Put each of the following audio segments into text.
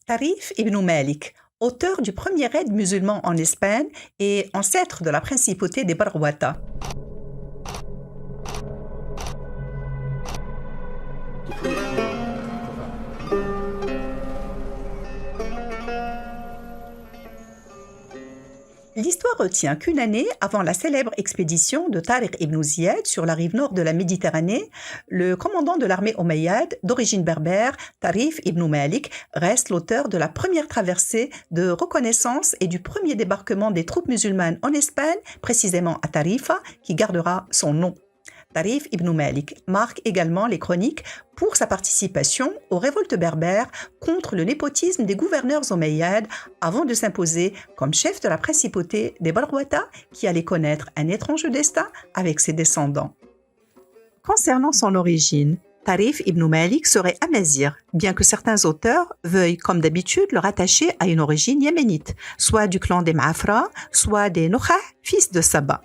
Tarif ibn Malik, auteur du premier raid musulman en Espagne et ancêtre de la principauté des Barwata. L'histoire retient qu'une année avant la célèbre expédition de Tariq ibn Ziyad sur la rive nord de la Méditerranée, le commandant de l'armée omeyyade, d'origine berbère, Tarif ibn Malik, reste l'auteur de la première traversée de reconnaissance et du premier débarquement des troupes musulmanes en Espagne, précisément à Tarifa, qui gardera son nom. Tarif ibn Malik marque également les chroniques pour sa participation aux révoltes berbères contre le népotisme des gouverneurs omeyyades avant de s'imposer comme chef de la principauté des Barwata qui allait connaître un étrange destin avec ses descendants. Concernant son origine, Tarif ibn Malik serait amazir, bien que certains auteurs veuillent, comme d'habitude, le rattacher à une origine yéménite, soit du clan des Ma'afra, soit des Nukha, fils de Saba.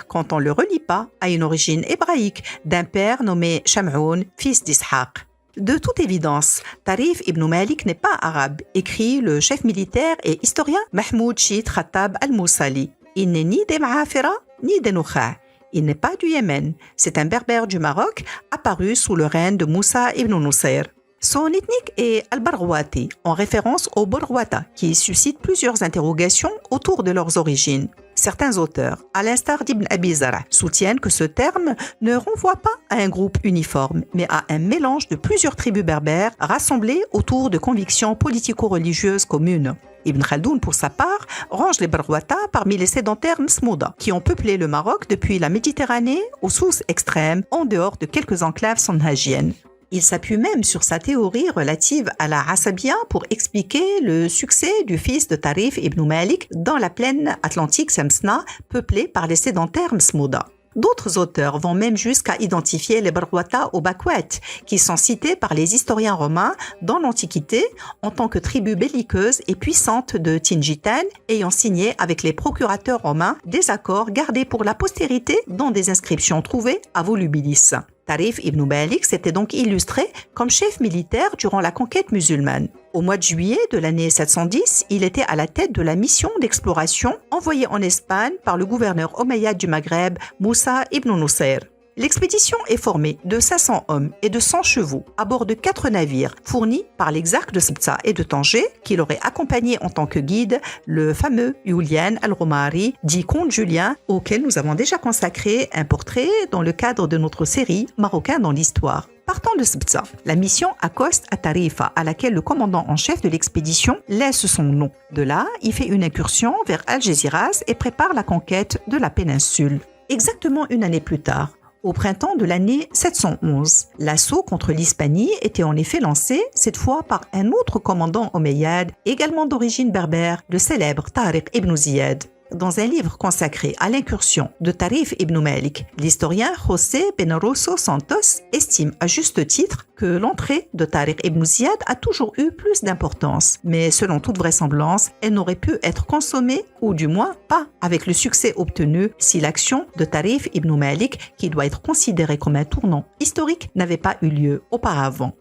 Quand on ne le relie pas à une origine hébraïque d'un père nommé Sham'oun, fils d'Ishaq. De toute évidence, Tarif ibn Malik n'est pas arabe, écrit le chef militaire et historien Mahmoud Chit Khattab al-Moussali. Il n'est ni des Ma'afira ni des Nukha. Il n'est pas du Yémen. C'est un berbère du Maroc apparu sous le règne de Moussa ibn Nusayr. Son ethnique est al-Barghouati, en référence aux Barghouata, qui suscite plusieurs interrogations autour de leurs origines. Certains auteurs, à l'instar d'Ibn Abi Zara, soutiennent que ce terme ne renvoie pas à un groupe uniforme, mais à un mélange de plusieurs tribus berbères rassemblées autour de convictions politico-religieuses communes. Ibn Khaldoun, pour sa part, range les Barghouata parmi les sédentaires Msmouda, qui ont peuplé le Maroc depuis la Méditerranée aux sources extrêmes, en dehors de quelques enclaves sanhagiennes. Il s'appuie même sur sa théorie relative à la Asabia pour expliquer le succès du fils de Tarif ibn Malik dans la plaine atlantique Samsna, peuplée par les sédentaires Msmouda. D'autres auteurs vont même jusqu'à identifier les Barghouata aux Bakwat, qui sont cités par les historiens romains dans l'Antiquité en tant que tribu belliqueuse et puissante de Tingitan, ayant signé avec les procurateurs romains des accords gardés pour la postérité dans des inscriptions trouvées à Volubilis. Tarif ibn Malik s'était donc illustré comme chef militaire durant la conquête musulmane. Au mois de juillet de l'année 710, il était à la tête de la mission d'exploration envoyée en Espagne par le gouverneur omeyyade du Maghreb, Moussa ibn Nusayr. L'expédition est formée de 500 hommes et de 100 chevaux à bord de 4 navires fournis par l'exarque de Sibta et de Tanger, qui l'aurait accompagné en tant que guide, le fameux Julian al-Romari, dit comte Julien, auquel nous avons déjà consacré un portrait dans le cadre de notre série Marocain dans l'histoire. Partant de Sibta, la mission accoste à Tarifa, à laquelle le commandant en chef de l'expédition laisse son nom. De là, il fait une incursion vers Algésiras et prépare la conquête de la péninsule. Exactement une année plus tard, au printemps de l'année 711, l'assaut contre l'Hispanie était en effet lancé, cette fois par un autre commandant omeyyade, également d'origine berbère, le célèbre Tariq ibn Ziyad. Dans un livre consacré à l'incursion de Tarif ibn Malik, l'historien José Benoroso Santos estime à juste titre que l'entrée de Tariq ibn Ziyad a toujours eu plus d'importance, mais selon toute vraisemblance, elle n'aurait pu être consommée, ou du moins pas avec le succès obtenu si l'action de Tarif ibn Malik, qui doit être considérée comme un tournant historique, n'avait pas eu lieu auparavant.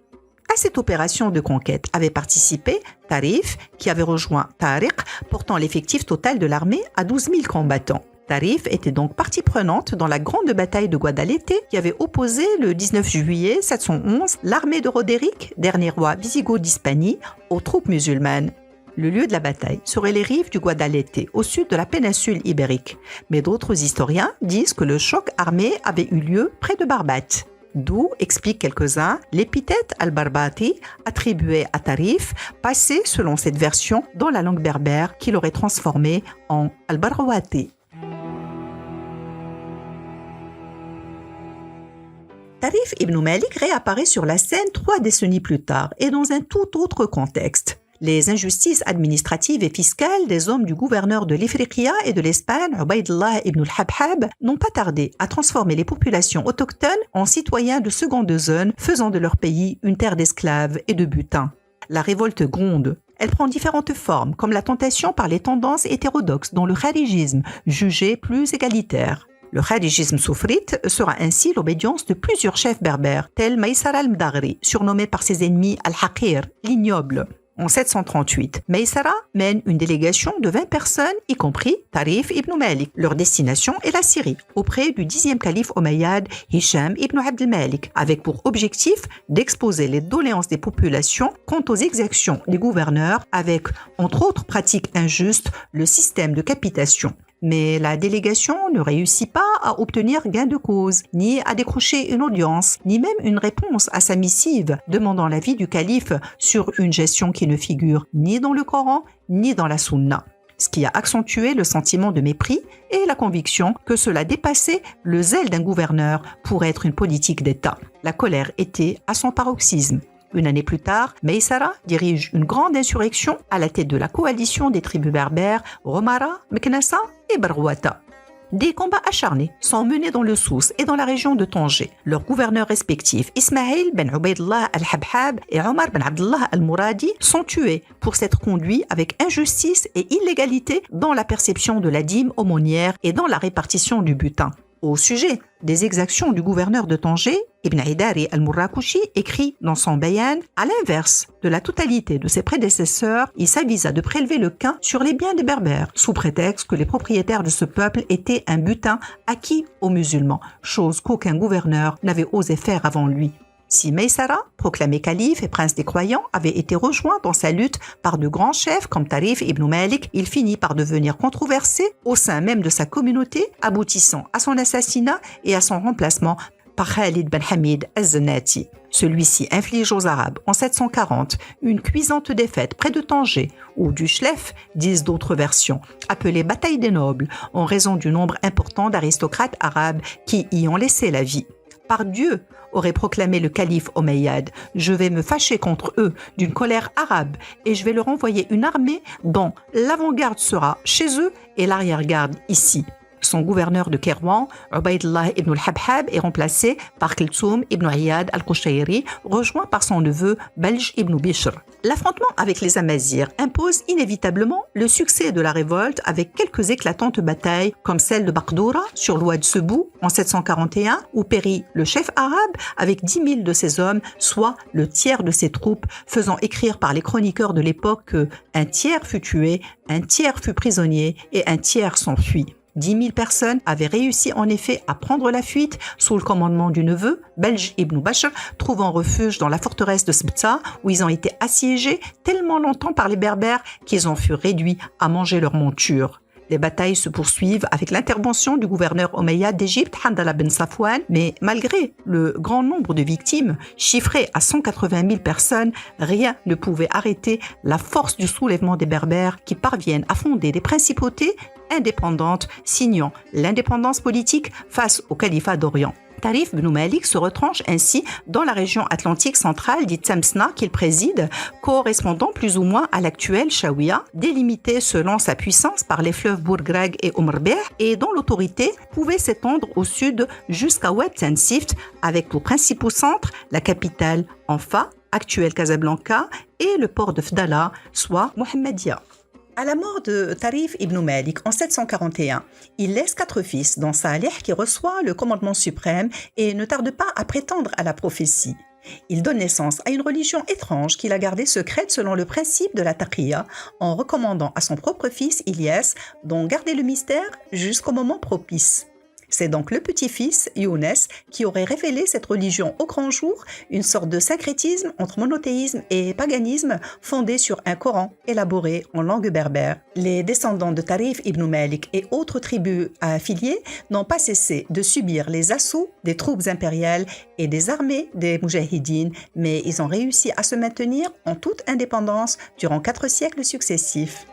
À cette opération de conquête avait participé Tarif, qui avait rejoint Tariq, portant l'effectif total de l'armée à 12 000 combattants. Tarif était donc partie prenante dans la grande bataille de Guadalete qui avait opposé le 19 juillet 711 l'armée de Roderick, dernier roi wisigoth d'Hispanie, aux troupes musulmanes. Le lieu de la bataille serait les rives du Guadalete, au sud de la péninsule ibérique. Mais d'autres historiens disent que le choc armé avait eu lieu près de Barbate. D'où, expliquent quelques-uns, l'épithète al-Barbati attribuée à Tarif, passée selon cette version dans la langue berbère qui l'aurait transformé en al-Barghouati. Tarif ibn Malik réapparaît sur la scène 3 décennies plus tard et dans un tout autre contexte. Les injustices administratives et fiscales des hommes du gouverneur de l'Ifriqiya et de l'Espagne, Ubaydullah ibn al-Habhab, n'ont pas tardé à transformer les populations autochtones en citoyens de seconde zone, faisant de leur pays une terre d'esclaves et de butin. La révolte gronde. Elle prend différentes formes, comme la tentation par les tendances hétérodoxes dans le kharijisme, jugé plus égalitaire. Le kharijisme soufrite sera ainsi l'obédience de plusieurs chefs berbères, tels Maïsara al-Mdagri, surnommé par ses ennemis al-Haqir, l'ignoble. En 738, Maysara mène une délégation de 20 personnes, y compris Tarif ibn Malik. Leur destination est la Syrie, auprès du 10e calife omeyyade Hisham ibn Abd al-Malik, avec pour objectif d'exposer les doléances des populations quant aux exactions des gouverneurs, avec, entre autres pratiques injustes, le système de capitation. Mais la délégation ne réussit pas à obtenir gain de cause, ni à décrocher une audience, ni même une réponse à sa missive demandant l'avis du calife sur une gestion qui ne figure ni dans le Coran, ni dans la Sunna. Ce qui a accentué le sentiment de mépris et la conviction que cela dépassait le zèle d'un gouverneur pour être une politique d'État. La colère était à son paroxysme. Une année plus tard, Maysara dirige une grande insurrection à la tête de la coalition des tribus berbères Romara, Meknassa et Barghouata. Des combats acharnés sont menés dans le Souss et dans la région de Tanger. Leurs gouverneurs respectifs, Ismaïl ben Ubaydullah al-Habhab et Omar ben Abdullah al-Mouradi, sont tués pour s'être conduits avec injustice et illégalité dans la perception de la dîme aumônière et dans la répartition du butin. Au sujet des exactions du gouverneur de Tanger, Ibn Haydari al-Murrakushi écrit dans son bayan, à l'inverse de la totalité de ses prédécesseurs, il s'avisa de prélever le quin sur les biens des Berbères, sous prétexte que les propriétaires de ce peuple étaient un butin acquis aux musulmans, chose qu'aucun gouverneur n'avait osé faire avant lui. Si Maysara, proclamé calife et prince des croyants, avait été rejoint dans sa lutte par de grands chefs comme Tarif ibn Malik, il finit par devenir controversé au sein même de sa communauté, aboutissant à son assassinat et à son remplacement par Khalid ben Hamid az-Zanati. Celui-ci inflige aux Arabes en 740 une cuisante défaite près de Tanger, ou du Chlef, disent d'autres versions, appelée bataille des nobles, en raison du nombre important d'aristocrates arabes qui y ont laissé la vie. Par Dieu, aurait proclamé le calife omeyyade, je vais me fâcher contre eux d'une colère arabe et je vais leur envoyer une armée dont l'avant-garde sera chez eux et l'arrière-garde ici. Son gouverneur de Kairouan, Ubaydullah ibn al-Habhab, est remplacé par Kulthum ibn Iyad al-Qushayri, rejoint par son neveu Balj ibn Bishr. L'affrontement avec les Amazirs impose inévitablement le succès de la révolte avec quelques éclatantes batailles comme celle de Barkdoura sur l'Oued Sebou en 741 où périt le chef arabe avec 10 000 de ses hommes, soit le tiers de ses troupes, faisant écrire par les chroniqueurs de l'époque que un tiers fut tué, un tiers fut prisonnier et un tiers s'enfuit. 10 000 personnes avaient réussi en effet à prendre la fuite sous le commandement du neveu, Balj ibn Bashr, trouvant refuge dans la forteresse de Sbta où ils ont été assiégés tellement longtemps par les Berbères qu'ils en furent réduits à manger leur monture. Les batailles se poursuivent avec l'intervention du gouverneur omeyyade d'Égypte, Handala ben Safwan, mais malgré le grand nombre de victimes, chiffré à 180 000 personnes, rien ne pouvait arrêter la force du soulèvement des Berbères qui parviennent à fonder des principautés indépendantes, signant l'indépendance politique face au califat d'Orient. Tarif ibn Malik se retranche ainsi dans la région atlantique centrale dite Thamsna qu'il préside, correspondant plus ou moins à l'actuelle Chaouia, délimitée selon sa puissance par les fleuves Bourgrag et Omrbeh et dont l'autorité pouvait s'étendre au sud jusqu'à Oued Tansift avec pour principaux centres la capitale Anfa, actuelle Casablanca, et le port de Fdala, soit Mohammedia. À la mort de Tarif ibn Malik en 741, il laisse 4 fils, dont Salih qui reçoit le commandement suprême et ne tarde pas à prétendre à la prophétie. Il donne naissance à une religion étrange qu'il a gardée secrète selon le principe de la taqiyya, en recommandant à son propre fils Ilyas d'en garder le mystère jusqu'au moment propice. C'est donc le petit-fils, Younes, qui aurait révélé cette religion au grand jour, une sorte de syncrétisme entre monothéisme et paganisme fondé sur un Coran élaboré en langue berbère. Les descendants de Tarif ibn Malik et autres tribus affiliées n'ont pas cessé de subir les assauts des troupes impériales et des armées des Moujahidines, mais ils ont réussi à se maintenir en toute indépendance durant 4 siècles successifs.